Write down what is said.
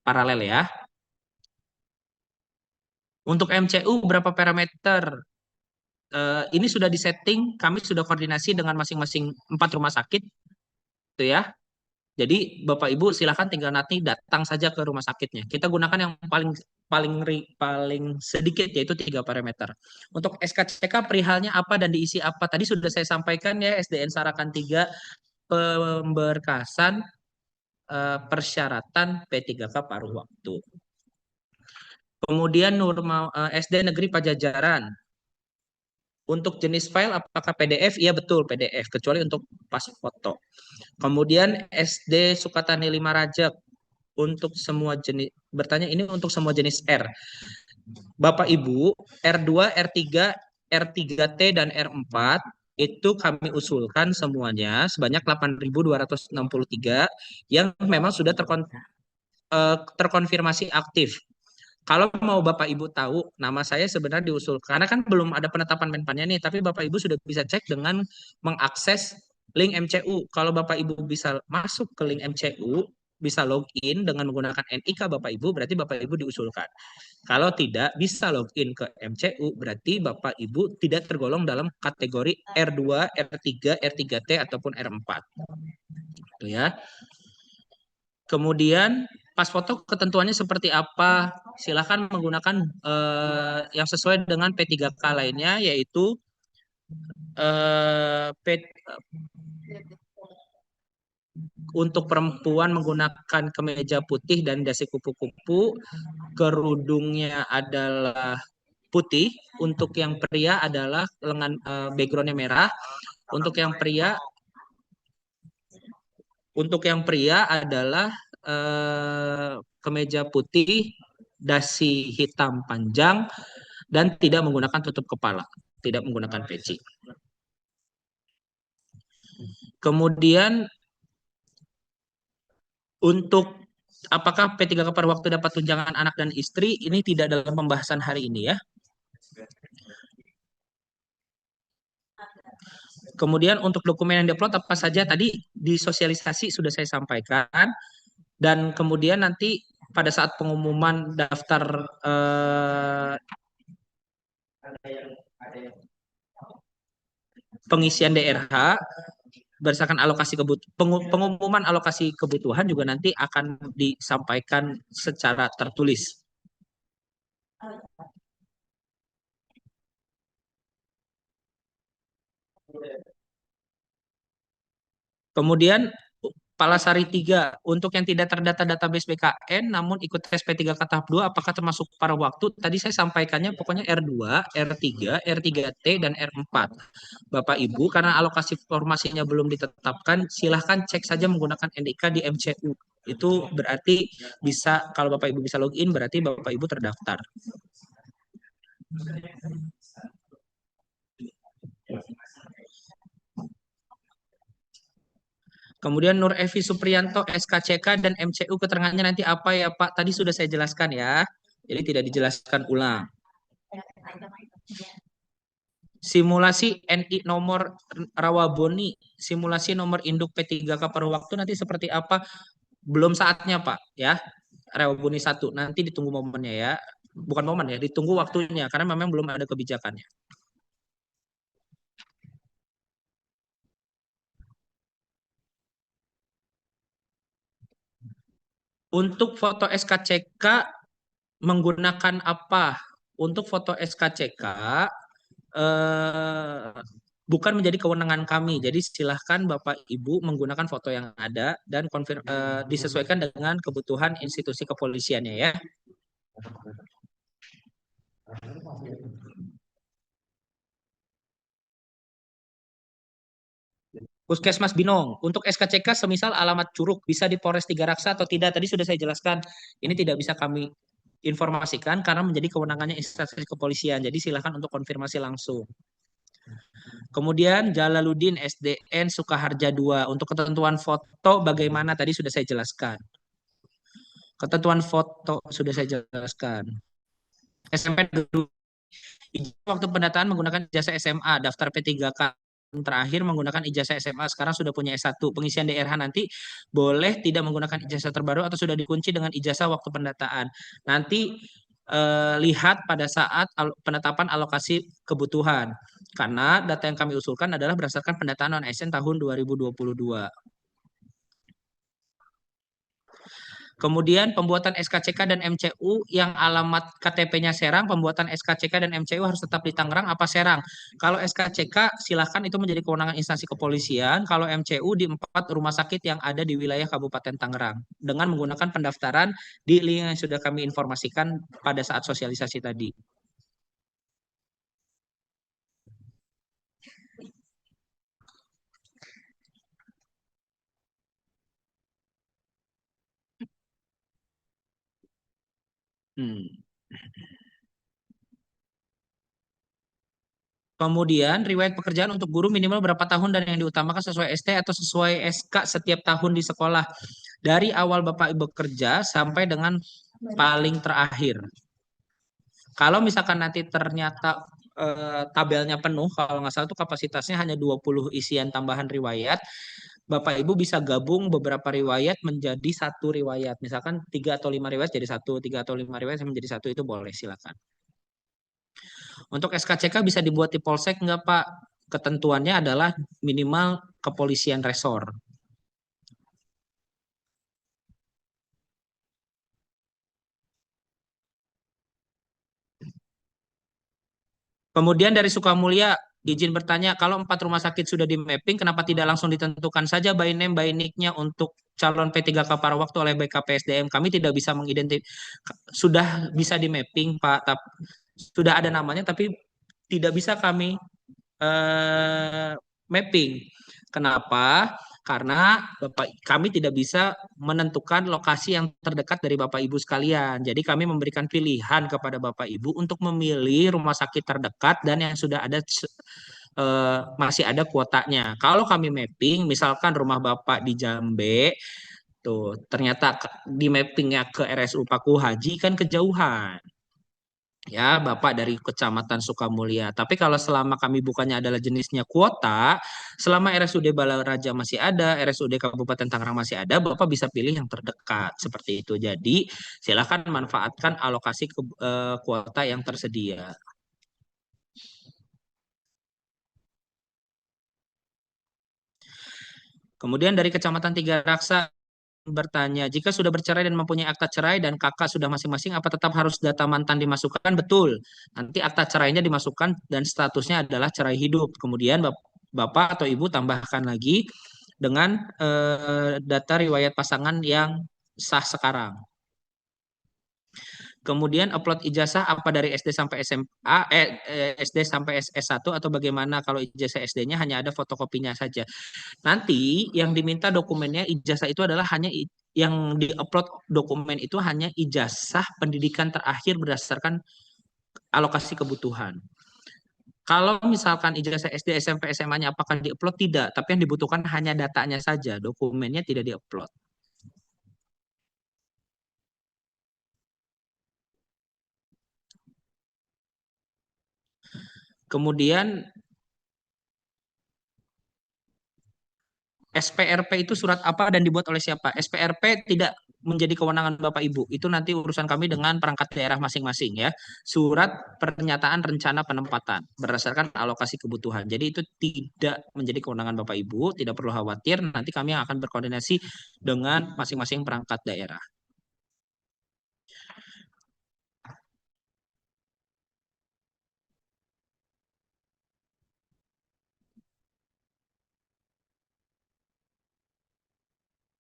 paralel ya. Untuk MCU berapa parameter? Ini sudah disetting, kami sudah koordinasi dengan masing-masing 4 rumah sakit, gitu ya. Jadi Bapak Ibu silakan tinggal nanti datang saja ke rumah sakitnya. Kita gunakan yang paling sedikit yaitu 3 parameter. Untuk SKCK perihalnya apa dan diisi apa? Tadi sudah saya sampaikan ya, SDN Sarakan 3 pemberkasan persyaratan P3K paruh waktu. Kemudian SD Negeri Pajajaran. Untuk jenis file apakah PDF? Iya betul PDF, kecuali untuk pas foto. Kemudian SD Sukatani 5 Rajak untuk semua jenis, bertanya ini untuk semua jenis R. Bapak Ibu, R2, R3, R3T dan R4 itu kami usulkan semuanya sebanyak 8.263 yang memang sudah terkonfirmasi aktif. Kalau mau Bapak Ibu tahu, nama saya sebenarnya diusulkan, karena kan belum ada penetapan menpannya nih, tapi Bapak Ibu sudah bisa cek dengan mengakses link MCU. Kalau Bapak Ibu bisa masuk ke link MCU, bisa login dengan menggunakan NIK Bapak Ibu, berarti Bapak Ibu diusulkan. Kalau tidak bisa login ke MCU, berarti Bapak Ibu tidak tergolong dalam kategori R2, R3, R3T ataupun R4. Itu ya. Kemudian pas foto ketentuannya seperti apa? Silakan menggunakan yang sesuai dengan P3K lainnya, yaitu untuk perempuan menggunakan kemeja putih dan dasi kupu-kupu, kerudungnya adalah putih. Untuk yang pria adalah lengan backgroundnya merah. Untuk yang pria adalah kemeja putih, dasi hitam panjang, dan tidak menggunakan tutup kepala, tidak menggunakan peci. Kemudian untuk apakah P3K per waktu dapat tunjangan anak dan istri, ini tidak dalam pembahasan hari ini ya. Kemudian untuk dokumen yang diupload apa saja tadi di sosialisasi sudah saya sampaikan, dan kemudian nanti pada saat pengumuman daftar pengisian DRH berdasarkan pengumuman alokasi kebutuhan juga nanti akan disampaikan secara tertulis. Kemudian Palasari 3, untuk yang tidak terdata database BKN namun ikut tes P3K tahap 2 apakah termasuk paruh waktu? Tadi saya sampaikannya pokoknya R2, R3, R3T dan R4. Bapak Ibu, karena alokasi formasinya belum ditetapkan, silahkan cek saja menggunakan NIK di MCU. Itu berarti bisa, kalau Bapak Ibu bisa login, berarti Bapak Ibu terdaftar. Kemudian Nur Evi Supriyanto, SKCK dan MCU keterangannya nanti apa ya Pak? Tadi sudah saya jelaskan ya, jadi tidak dijelaskan ulang. Simulasi NI nomor Rawaboni, simulasi nomor induk P3K per waktu nanti seperti apa? Belum saatnya Pak ya. Rawaboni 1, nanti ditunggu momennya ya. Bukan momen ya, ditunggu waktunya karena memang belum ada kebijakannya. Untuk foto SKCK menggunakan apa? Untuk foto SKCK bukan menjadi kewenangan kami. Jadi silahkan Bapak Ibu menggunakan foto yang ada dan disesuaikan dengan kebutuhan institusi kepolisiannya ya. Puskesmas Binong. Untuk SKCK semisal alamat Curug bisa di Polres Tiga Raksa atau tidak, tadi sudah saya jelaskan. Ini tidak bisa kami informasikan karena menjadi kewenangannya instansi kepolisian. Jadi silakan untuk konfirmasi langsung. Kemudian Jalaluddin SDN Sukaharja 2. Untuk ketentuan foto bagaimana tadi sudah saya jelaskan. Ketentuan foto sudah saya jelaskan. SMP waktu pendataan menggunakan jasa SMA, daftar P3K. terakhir menggunakan ijazah SMA, sekarang sudah punya S1. Pengisian DRH nanti boleh tidak menggunakan ijazah terbaru atau sudah dikunci dengan ijazah waktu pendataan. Nanti lihat pada saat penetapan alokasi kebutuhan. Karena data yang kami usulkan adalah berdasarkan pendataan non-ASN tahun 2022. Kemudian pembuatan SKCK dan MCU yang alamat KTP-nya Serang, pembuatan SKCK dan MCU harus tetap di Tangerang apa Serang. Kalau SKCK silahkan itu menjadi kewenangan instansi kepolisian. Kalau MCU di 4 rumah sakit yang ada di wilayah Kabupaten Tangerang. Dengan menggunakan pendaftaran di link yang sudah kami informasikan pada saat sosialisasi tadi. Hmm. Kemudian riwayat pekerjaan untuk guru minimal berapa tahun dan yang diutamakan sesuai ST atau sesuai SK setiap tahun di sekolah. Dari awal Bapak Ibu bekerja sampai dengan paling terakhir. Kalau misalkan nanti ternyata tabelnya penuh, kalau nggak salah itu kapasitasnya hanya 20 isian tambahan riwayat, Bapak Ibu bisa gabung beberapa riwayat menjadi satu riwayat. Misalkan 3 atau 5 riwayat jadi satu, 3 atau 5 riwayat menjadi satu, itu boleh, silakan. Untuk SKCK bisa dibuat di Polsek nggak Pak? Ketentuannya adalah minimal kepolisian resor. Kemudian dari Sukamulya, izin bertanya, kalau 4 rumah sakit sudah di mapping, kenapa tidak langsung ditentukan saja by name, by nick-nya untuk calon P3K paruh waktu oleh BKPSDM? Kami tidak bisa mengidentifikasi, sudah bisa di mapping, Pak, sudah ada namanya, tapi tidak bisa kami mapping. Kenapa? Karena kami tidak bisa menentukan lokasi yang terdekat dari Bapak Ibu sekalian. Jadi kami memberikan pilihan kepada Bapak Ibu untuk memilih rumah sakit terdekat dan yang sudah ada masih ada kuotanya. Kalau kami mapping, misalkan rumah Bapak di Jambe, tuh ternyata di mappingnya ke RSU Paku Haji kan kejauhan. Ya, Bapak dari Kecamatan Sukamulya. Tapi kalau selama kami bukannya adalah jenisnya kuota, selama RSUD Balaraja masih ada, RSUD Kabupaten Tangerang masih ada, Bapak bisa pilih yang terdekat seperti itu. Jadi, silakan manfaatkan alokasi kuota yang tersedia. Kemudian dari Kecamatan Tiga Raksa bertanya, jika sudah bercerai dan mempunyai akta cerai dan kakak sudah masing-masing, apa tetap harus data mantan dimasukkan? Betul. Nanti akta cerainya dimasukkan dan statusnya adalah cerai hidup. Kemudian Bapak atau Ibu tambahkan lagi dengan data riwayat pasangan yang sah sekarang. Kemudian upload ijazah apa dari SD sampai SMA, SD sampai S1 atau bagaimana kalau ijazah SD-nya hanya ada fotokopinya saja. Nanti yang diminta dokumennya ijazah itu adalah hanya yang diupload dokumen itu hanya ijazah pendidikan terakhir berdasarkan alokasi kebutuhan. Kalau misalkan ijazah SD, SMP, SMA-nya apakah diupload? Tidak, tapi yang dibutuhkan hanya datanya saja, dokumennya tidak diupload. Kemudian SPRP itu surat apa dan dibuat oleh siapa? SPRP tidak menjadi kewenangan Bapak Ibu. Itu nanti urusan kami dengan perangkat daerah masing-masing ya. Surat pernyataan rencana penempatan berdasarkan alokasi kebutuhan. Jadi itu tidak menjadi kewenangan Bapak Ibu, tidak perlu khawatir. Nanti kami akan berkoordinasi dengan masing-masing perangkat daerah.